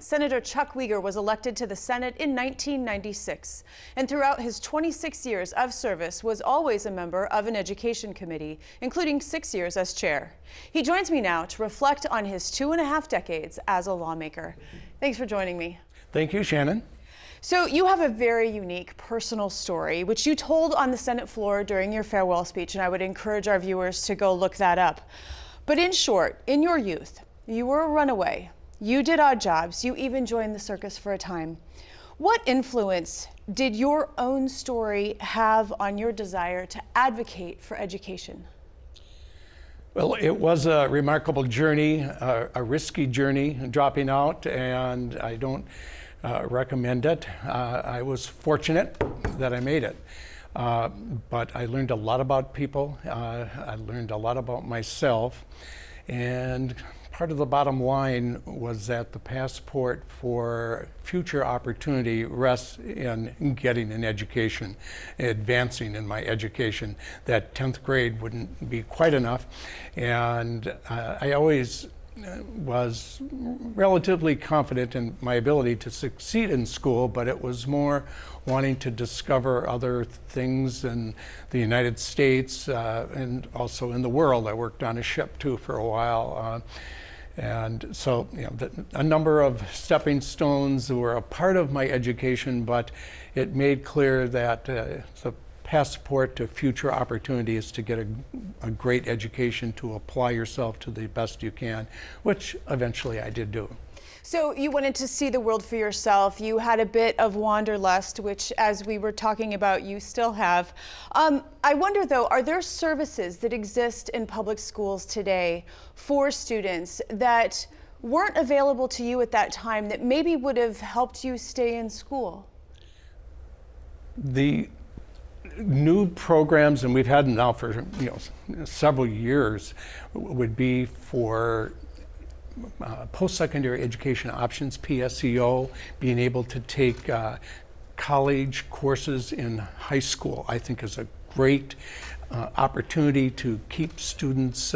Senator Chuck Wiger was elected to the Senate in 1996, and throughout his 26 years of service was always a member of an education committee, including 6 years as chair. He joins me now to reflect on his 2.5 decades as a lawmaker. Thanks for joining me. Thank you, Shannon. So you have a very unique personal story, which you told on the Senate floor during your farewell speech, and I would encourage our viewers to go look that up. But in short, in your youth, you were a runaway. You did odd jobs. You even joined the circus for a time. What influence did your own story have on your desire to advocate for education? Well, it was a remarkable journey, a risky journey, dropping out, and I don't recommend it. I was fortunate that I made it. But I learned a lot about people. I learned a lot about myself. And part of the bottom line was that the passport for future opportunity rests in getting an education, advancing in my education. That 10th grade wouldn't be quite enough. And I always was relatively confident in my ability to succeed in school, but it was more wanting to discover other things in the United States and also in the world. I worked on a ship too for a while. And so, a number of stepping stones were a part of my education, but it made clear that the passport to future opportunities to get a great education, to apply yourself to the best you can, which eventually I did do. So you wanted to see the world for yourself. You had a bit of wanderlust, which, as we were talking about, you still have. I wonder, though, are there services that exist in public schools today for students that weren't available to you at that time that maybe would have helped you stay in school? The new programs, and we've had them now for several years, would be for post-secondary education options, PSEO, being able to take college courses in high school, I think is a great opportunity to keep students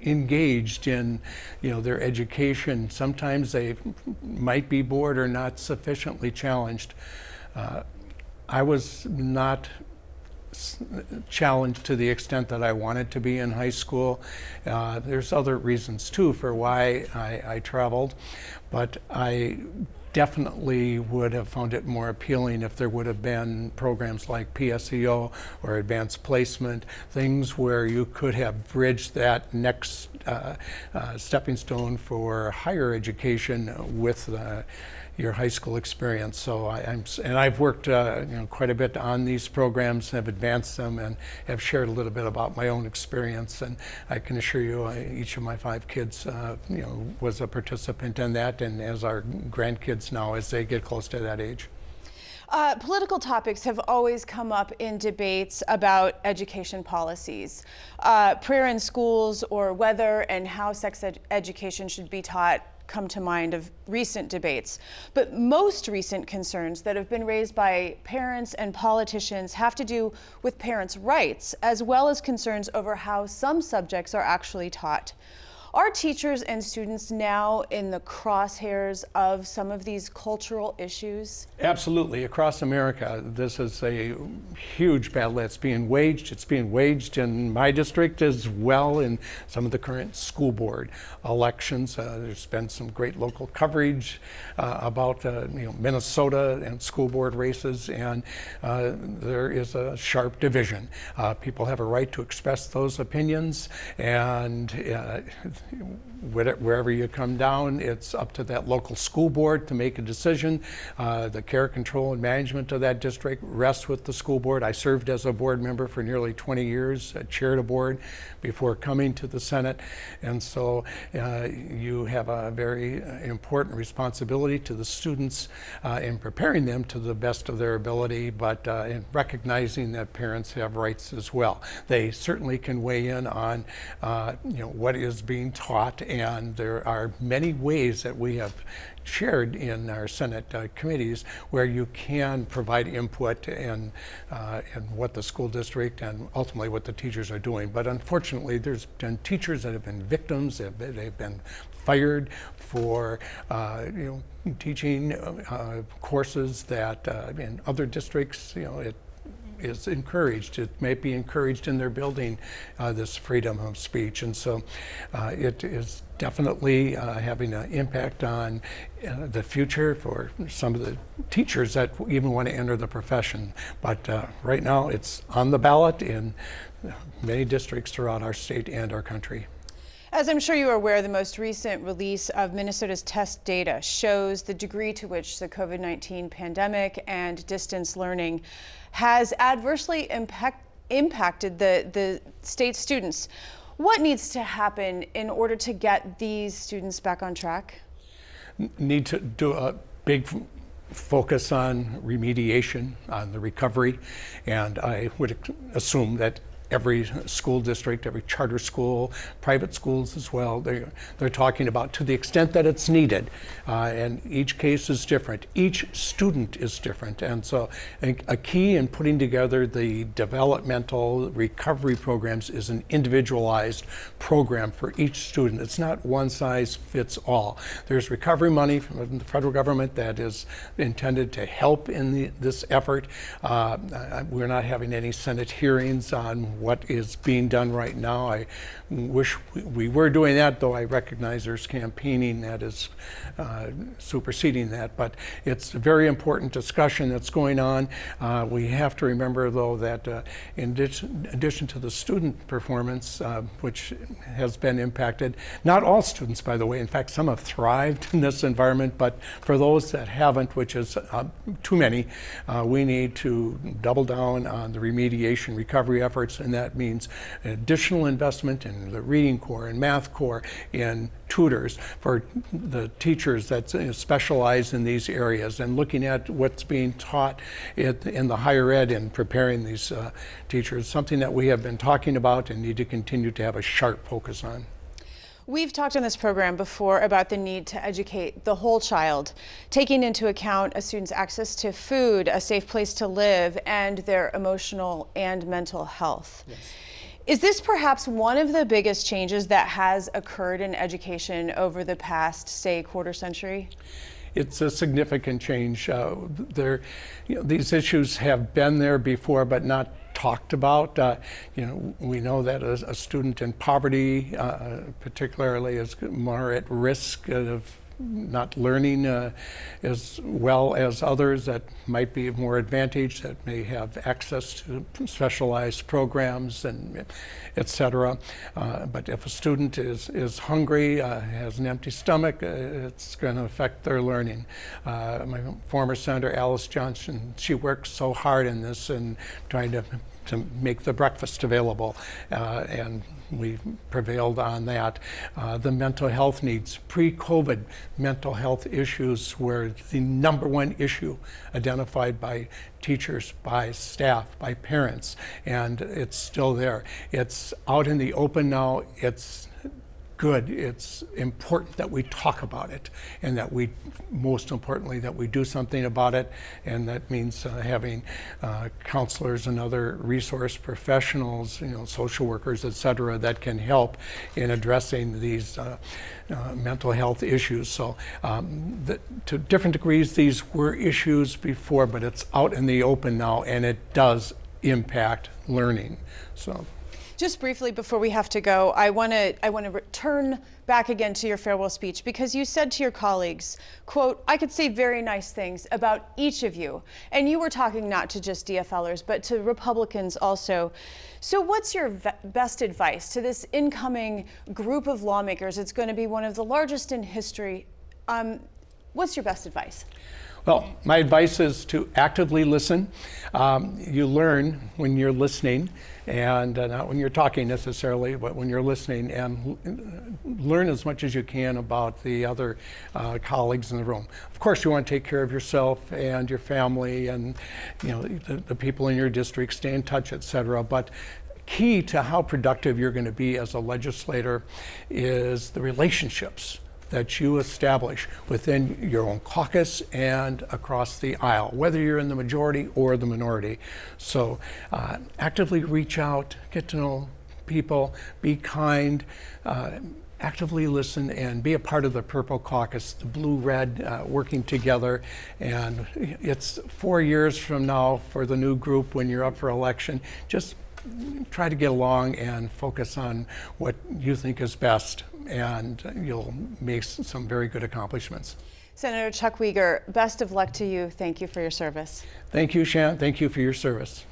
engaged in their education. Sometimes they might be bored or not sufficiently challenged. I was not challenged to the extent that I wanted to be in high school. There's other reasons too for why I traveled, but I definitely would have found it more appealing if there would have been programs like PSEO or advanced placement, things where you could have bridged that next stepping stone for higher education with your high school experience. So I've worked quite a bit on these programs, have advanced them, and have shared a little bit about my own experience. And I can assure you, each of my 5 kids, was a participant in that, and as our grandkids now, as they get close to that age. Political topics have always come up in debates about education policies. Prayer in schools, or whether and how sex education should be taught, come to mind of recent debates. But most recent concerns that have been raised by parents and politicians have to do with parents' rights, as well as concerns over how some subjects are actually taught. Are teachers and students now in the crosshairs of some of these cultural issues? Absolutely. Across America, this is a huge battle that's being waged. It's being waged in my district as well in some of the current school board elections. There's been some great local coverage about Minnesota and school board races, and there is a sharp division. People have a right to express those opinions, and wherever you come down, it's up to that local school board to make a decision. The care, control, and management of that district rests with the school board. I served as a board member for nearly 20 years, chaired a board before coming to the Senate, and so you have a very important responsibility to the students in preparing them to the best of their ability, but in recognizing that parents have rights as well. They certainly can weigh in on what is being taught, and there are many ways that we have shared in our Senate committees where you can provide input in what the school district and ultimately what the teachers are doing. But unfortunately, there's been teachers that have been victims. They've been fired for teaching courses that in other districts, it is encouraged. It may be encouraged in their building, this freedom of speech. And so it is definitely having an impact on the future for some of the teachers that even want to enter the profession. But right now it's on the ballot in many districts throughout our state and our country. As I'm sure you are aware, the most recent release of Minnesota's test data shows the degree to which the COVID-19 pandemic and distance learning has adversely impacted the state students. What needs to happen in order to get these students back on track? Need to do a big focus on remediation, on the recovery, and I would assume that every school district, every charter school, private schools as well, they're talking about to the extent that it's needed. And each case is different. Each student is different. And so a key in putting together the developmental recovery programs is an individualized program for each student. It's not one size fits all. There's recovery money from the federal government that is intended to help in this effort. We're not having any Senate hearings on what is being done right now. I wish we were doing that, though I recognize there's campaigning that is superseding that. But it's a very important discussion that's going on. We have to remember, though, that in addition to the student performance, which has been impacted, not all students, by the way, in fact, some have thrived in this environment, but for those that haven't, which is too many, we need to double down on the remediation recovery efforts, and that means additional investment in the reading core and math core, in tutors for the teachers that specialize in these areas, and looking at what's being taught in the higher ed and preparing these teachers, something that we have been talking about and need to continue to have a sharp focus on. We've talked on this program before about the need to educate the whole child, taking into account a student's access to food, a safe place to live, and their emotional and mental health. Yes. Is this perhaps one of the biggest changes that has occurred in education over the past, say, quarter century? It's a significant change. These issues have been there before, but not talked about. We know that a student in poverty, particularly, is more at risk of not learning as well as others that might be more advantaged, that may have access to specialized programs and et cetera. But if a student is hungry, has an empty stomach, it's going to affect their learning. My former senator, Alice Johnson, she worked so hard in this and trying to make the breakfast available, and we prevailed on that. The mental health needs, pre-COVID mental health issues were the #1 issue identified by teachers, by staff, by parents, and it's still there. It's out in the open now. It's good. It's important that we talk about it, and that we, most importantly, that we do something about it, and that means having counselors and other resource professionals, social workers, et cetera, that can help in addressing these mental health issues. So to different degrees, these were issues before, but it's out in the open now, and it does impact learning. So. Just briefly before we have to go, I want to return back again to your farewell speech, because you said to your colleagues, quote, "I could say very nice things about each of you." And you were talking not to just DFLers, but to Republicans also. So what's your best advice to this incoming group of lawmakers? It's going to be one of the largest in history. What's your best advice? Well, my advice is to actively listen. You learn when you're listening, and not when you're talking necessarily, but when you're listening, and learn as much as you can about the other colleagues in the room. Of course, you want to take care of yourself and your family and the people in your district, stay in touch, et cetera, but key to how productive you're going to be as a legislator is the relationships that you establish within your own caucus and across the aisle, whether you're in the majority or the minority. So actively reach out, get to know people, be kind, actively listen, and be a part of the Purple Caucus, the blue-red working together. And it's 4 years from now for the new group when you're up for election. Just try to get along and focus on what you think is best, and you'll make some very good accomplishments. Senator Chuck Wiger, best of luck to you. Thank you for your service. Thank you, Shannon. Thank you for your service.